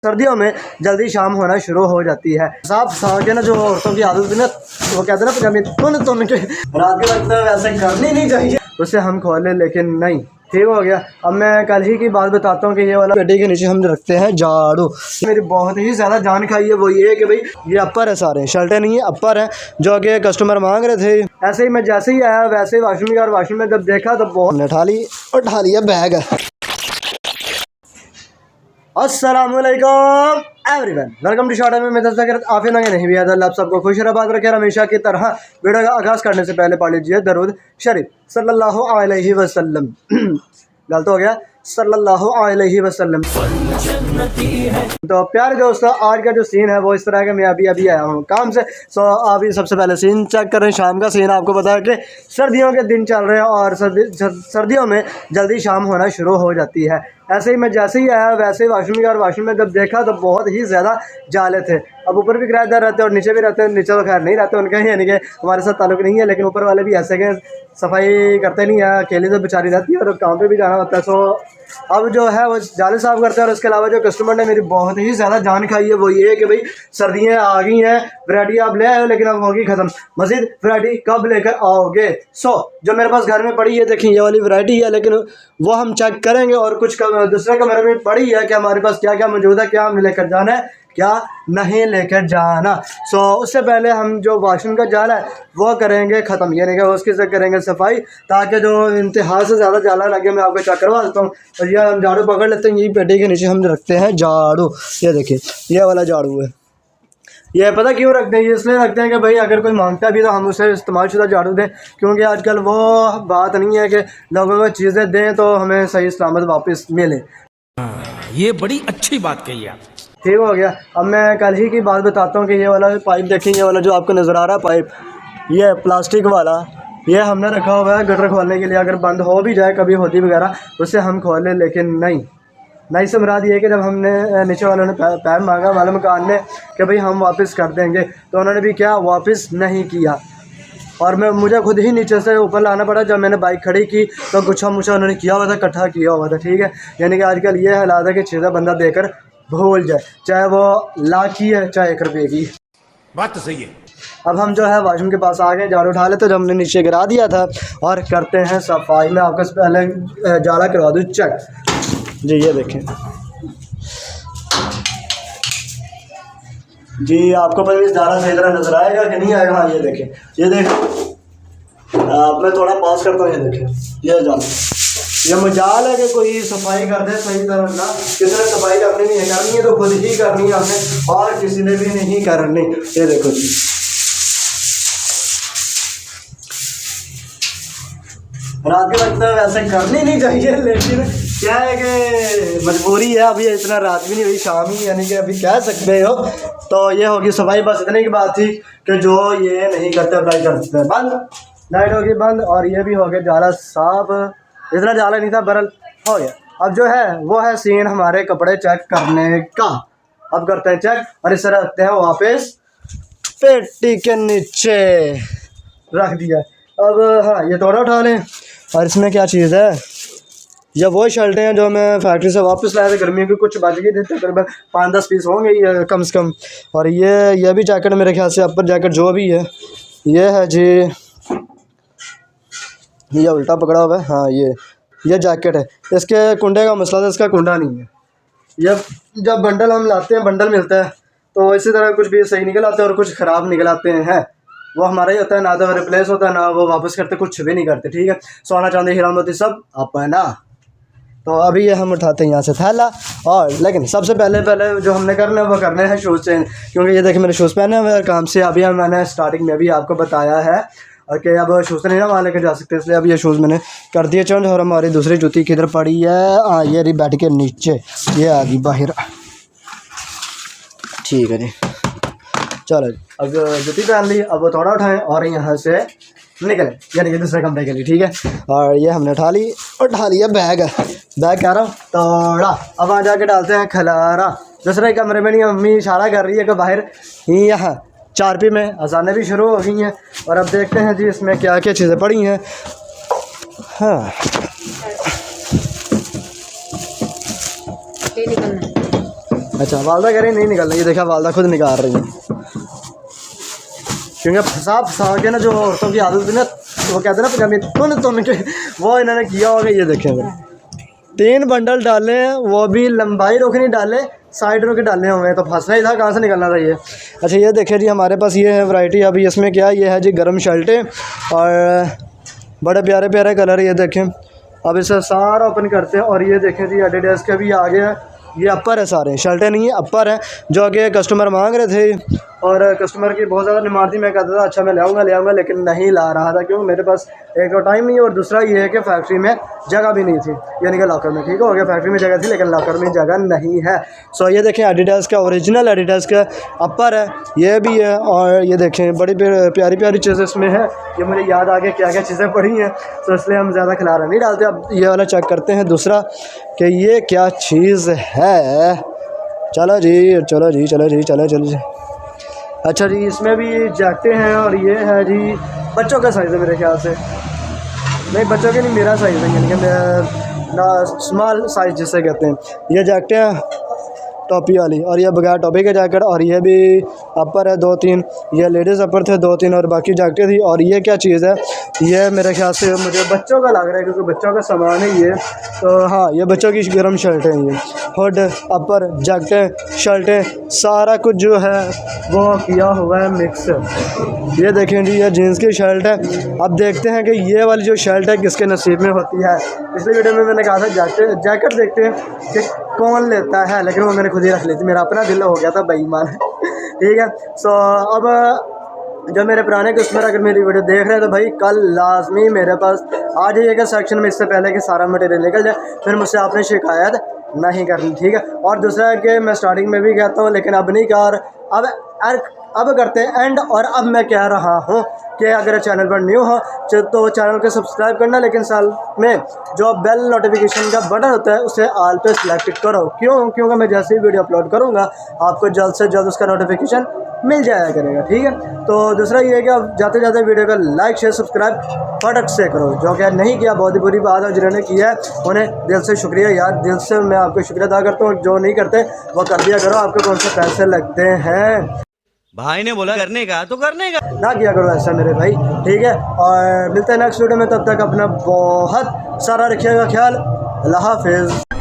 सर्दियों में जल्दी शाम होना शुरू हो जाती है। साफ के ना जो औरतों की आदत ना, वो कहते हैं ना पंजाबी तुन के रात के वक्त वैसे करनी नहीं चाहिए, उसे हम खोले लेकिन नहीं, ठीक हो गया। अब मैं कल ही की बात बताता हूँ कि ये वाला पेटी के नीचे हम रखते हैं झाड़ू। मेरी बहुत ही ज़्यादा जान खाई है, वो ये कि भाई ये अपर है, सारे शर्टें नहीं है अपर है जो कि कस्टमर मांग रहे थे। ऐसे ही मैं जैसे ही आया वैसे ही वॉशरूम गया और वॉशरूम में जब देखा तो बहुत उठा लिया बैग। अस्सलामुअलैकुम एवरीवन, वेलकम टू शॉर्ट में आप नहीं भी अल्लाह सबको खुश आबाद रखे। हमेशा की तरह वीडियो का आगाज़ करने से पहले पढ़ लीजिए दरूद शरीफ सल्लल्लाहु अलैहि वसल्लम। गलत हो गया, सल्लल्लाहु अलैहि वसल्लम। तो प्यारे दोस्तों, आज का जो सीन है वो इस तरह का, मैं अभी आया हूँ काम से। सो अभी सबसे पहले सीन चेक करें, शाम का सीन। आपको पता है कि सर्दियों के दिन चल रहे हैं और सर्दियों में जल्दी शाम होना शुरू हो जाती है। ऐसे ही मैं जैसे ही आया वैसे ही वॉशरूम गया और वॉशरूम में जब देखा तो बहुत ही ज़्यादा जाले थे। अब ऊपर भी किराएदार रहते हैं और नीचे भी रहते हैं। नीचे तो खैर नहीं रहते, उनके ही यानी कि हमारे साथ ताल्लुक़ नहीं है, लेकिन ऊपर वाले भी ऐसे के सफाई करते नहीं है, अकेले तो बेचारी रहती है और काम पे भी जाना होता है। सो अब जो है वो जाले साफ़ करते हैं। और उसके अलावा जो कस्टमर ने मेरी बहुत ही ज़्यादा जान खाई है वो ये कि भाई सर्दियाँ आ गई हैं, वैरायटी आप ले आए हो लेकिन अब होगी ख़त्म, मज़ीद वैरायटी कब लेकर आओगे। सो जो मेरे पास घर में पड़ी है, देखिए ये वाली वैरायटी है, लेकिन वो हम चेक करेंगे। और कुछ दूसरे कमरे में पड़ी है कि हमारे पास क्या क्या मौजूद है, क्या हमें लेकर जाना है, क्या नहीं लेकर जाना। सो उससे पहले हम जो वॉशरूम का जाला है वो करेंगे ख़त्म, यानी कि उसकी से करेंगे सफाई, ताकि जो इंतहा से ज़्यादा जाला लगे मैं आपको चेक करवा देता हूँ। और ये हम झाड़ू पकड़ लेते हैं, यही पेटी के नीचे हम रखते हैं झाड़ू। ये देखिए ये वाला झाड़ू है। ये पता क्यों रखते हैं, ये इसलिए रखते हैं कि भाई अगर कोई मांगता भी तो हम उसे इस्तेमाल शुदा झाड़ू दें, क्योंकि आजकल वो बात नहीं है कि लोगों को चीज़ें दें तो हमें सही सलामत वापस मिले। ये बड़ी अच्छी बात कही आप। ठीक हो गया। अब मैं कल ही की बात बताता हूँ कि ये वाला पाइप देखें, ये वाला जो आपको नज़र आ रहा है पाइप, ये प्लास्टिक वाला, ये हमने रखा हुआ है गटर खोलने के लिए। अगर बंद हो भी जाए कभी होती वगैरह उससे हम खोलें, लेकिन नहीं से मुराद ये है कि जब हमने नीचे वालों ने पैप मांगा वाले मकान ने कि भाई हम वापस कर देंगे, तो उन्होंने भी क्या वापस नहीं किया। और मुझे खुद ही नीचे से ऊपर लाना पड़ा। जब मैंने बाइक खड़ी की तो गुच्छा मुच्छा उन्होंने किया हुआ था, इकट्ठा किया हुआ था। ठीक है, यानी कि आजकल ये हालात है कि चीज़ें बंदा देकर भूल जाए, चाहे वो लाख की है चाहे 1 रुपये की। बात तो सही है। अब हम जो है वॉशरूम के पास आ गए, झाड़ू उठा लेते, जो हमने नीचे गिरा दिया था, और करते हैं सफाई। मैं आपको पहले जाला करवा दूँ चेक। जी ये देखें जी, आपको पता नहीं जाला सही तरह नज़र आएगा कि नहीं आएगा। हाँ ये देखें, ये देखें, मैं थोड़ा पॉज करता हूँ। ये देखें ये जाला, ये मजाल है कि कोई सफाई कर दे सही तरह ना। किसी ने सफाई करनी है तो खुद ही करनी है हमने, और किसी ने भी नहीं करनी। ये देखो जी, रात के वक्त वैसे करनी नहीं चाहिए, लेकिन क्या है कि मजबूरी है। अभी इतना रात भी नहीं हुई, शाम ही, यानी कि अभी कह सकते हो। तो ये होगी सफाई। बस इतने की बात थी कि जो ये नहीं करते अप्लाई करते हैं, बंद, लाइट होगी बंद। और ये भी हो गया जाला साफ, इतना जाला नहीं था, बरल हो गया। अब जो है वो है सीन हमारे कपड़े चेक करने का। अब करते हैं चेक और इस तरह रखते हैं वापस पेटी के नीचे रख दिया। अब हाँ ये थोड़ा उठा लें। और इसमें क्या चीज़ है, ये वो शर्टें हैं जो मैं फैक्ट्री से वापस लाया था, गर्मियों की कुछ बच गई थी, तकरीबन 5-10 पीस होंगे ये कम से कम। और ये भी जैकेट मेरे ख्याल से अपर जैकेट जो भी है, ये है जी, ये उल्टा पकड़ा हुआ है। हाँ ये जैकेट है, इसके कुंडे का मसला था, इसका कुंडा नहीं है। ये जब बंडल हम लाते हैं, बंडल मिलता है, तो इसी तरह कुछ भी सही निकल आते हैं और कुछ ख़राब निकल आते हैं। वो हमारा ही होता है, ना तो रिप्लेस होता है ना वो वापस करते, कुछ भी नहीं करते। ठीक है, सोना चांदी हीरा मोती सब अपना। तो अभी ये हम उठाते हैं यहाँ से थैला। और लेकिन सबसे पहले जो हमने करना है वो करने हैं शूज़ चेंज, क्योंकि ये देखिए मेरे शूज़ पहने हुए काम से। अभी मैंने स्टार्टिंग में भी आपको बताया है और कि अब शूज़ नहीं ना वहाँ लेकर जा सकते, इसलिए अब ये शूज़ मैंने कर दिए चेंज। और हमारी दूसरी जूती किधर पड़ी है, हाँ ये रही बेड के नीचे, ये आ गई बाहर। ठीक है जी, चलो अब जूती पहन ली, अब वो थोड़ा उठाएं और यहाँ से निकलें, यानी कि दूसरे कमरे के लिए। ठीक है, और ये हमने उठा लिया बैग कह रहा हूँ थोड़ा। अब वहाँ जाके डालते हैं खलारा। दूसरे कमरे में नहीं, मम्मी इशारा कर रही है कि बाहर ही, यहाँ चारपी में अजानें भी शुरू हो गई हैं। और अब देखते हैं जी इसमें क्या क्या चीज़ें पड़ी हैं। हाँ अच्छा वालदा कह रही नहीं निकल रही, ये देखा वालदा खुद निकाल रही है, क्योंकि फंसा के ना जो औरतों की आदत है ना, वो कहते हैं ना पंजाबी तुम के, वो इन्होंने किया होगा। ये देखें 3 बंडल डाले हैं, वो भी लंबाई रोक नहीं डाले, साइड रोक डाले हुए हैं, तो फंसना ही था, कहाँ से निकलना था ये। अच्छा ये देखें जी हमारे पास ये है वैरायटी। अभी इसमें क्या ये है जी गर्म शर्टें और बड़े प्यारे प्यारे कलर, ये देखें। अब इसे सारा ओपन करते हैं और ये देखें जी एडिडास के भी आगे है, ये अपर है, सारे शर्टें नहीं है अपर है, जो कि कस्टमर मांग रहे थे और कस्टमर की बहुत ज़्यादा डिमांड थी। मैं कहता था अच्छा मैं ले आऊँगा, लेकिन नहीं ला रहा था, क्योंकि मेरे पास एक तो टाइम नहीं है और दूसरा ये है कि फैक्ट्री में जगह भी नहीं थी, यानी कि लॉकर में। ठीक हो गया, फैक्ट्री में जगह थी लेकिन लॉकर में जगह नहीं है। सो ये देखें एडिडास का ओरिजिनल एडिडास का अपर है, ये भी है। और ये देखें बड़ी प्यारी प्यारी चीज़ें इसमें है, ये मुझे याद आ गया क्या क्या चीज़ें पड़ी हैं, तो इसलिए हम ज़्यादा खिलारा नहीं डालते। अब ये वाला चेक करते हैं दूसरा कि ये क्या चीज़ है। चलो जी। अच्छा जी इसमें भी जैकेटें हैं और ये है जी बच्चों का साइज़ है मेरे ख्याल से, नहीं बच्चों के नहीं, मेरा साइज़ है, यानी कि स्मॉल साइज़ जिसे कहते हैं। ये जैकेटें टॉपी वाली, और ये बगैर टॉपी के जैकेट, और ये भी अपर है 2-3, ये लेडीज़ अपर थे 2-3 और बाकी जैकेटें थी। और ये क्या चीज़ है, ये मेरे ख्याल से मुझे बच्चों का लग रहा है, क्योंकि बच्चों का सामान है ये, तो हाँ ये बच्चों की गर्म शर्टें हैं, ये हुड अपर जैकेटें शर्टें सारा कुछ जो है वो किया हुआ है मिक्स। ये देखें जी ये जीन्स की शर्ट है। अब देखते हैं कि ये वाली जो शर्ट है किसके नसीब में होती है। पिछले वीडियो में मैंने कहा था जैकेट देखते हैं कि कौन लेता है, लेकिन वो मैंने खुद ही रख ली थी, मेरा अपना दिल हो गया था बेईमान। ठीक है, सो अब जो मेरे पुराने कस्टमर अगर मेरी वीडियो देख रहे हैं तो भाई कल लाजमी मेरे पास आ जाइएगा सेक्शन में, इससे पहले कि सारा मटेरियल निकल जाए, फिर मुझसे आपने शिकायत नहीं करनी। ठीक है, और दूसरा है कि मैं स्टार्टिंग में भी कहता हूँ लेकिन अब नहीं कर, अब करते हैं एंड। और अब मैं कह रहा हूँ कि अगर चैनल पर न्यू हो तो चैनल को सब्सक्राइब करना, लेकिन साल में जो बेल नोटिफिकेशन का बटन होता है उसे ऑल पे सिलेक्ट करो। क्योंकि मैं जैसे ही वीडियो अपलोड करूँगा आपको जल्द से जल्द उसका नोटिफिकेशन मिल जाया करेगा। ठीक है, तो दूसरा ये है कि अब जाते जाते वीडियो को लाइक शेयर सब्सक्राइब फटक से करो, जो कि नहीं किया बहुत ही बुरी बात है, जिन्होंने किया है उन्हें दिल से शुक्रिया यार, दिल से मैं आपको शुक्रिया अदा करता हूँ। जो नहीं करते वो कर दिया करो, आपको कौन से पैसे लगते हैं, भाई ने बोला करने का तो करने का, ना किया करो ऐसा मेरे भाई। ठीक है, और मिलते हैं नेक्स्ट वीडियो में, तब तक अपना बहुत सारा रखिएगा ख्याल। अल्लाह हाफिज़।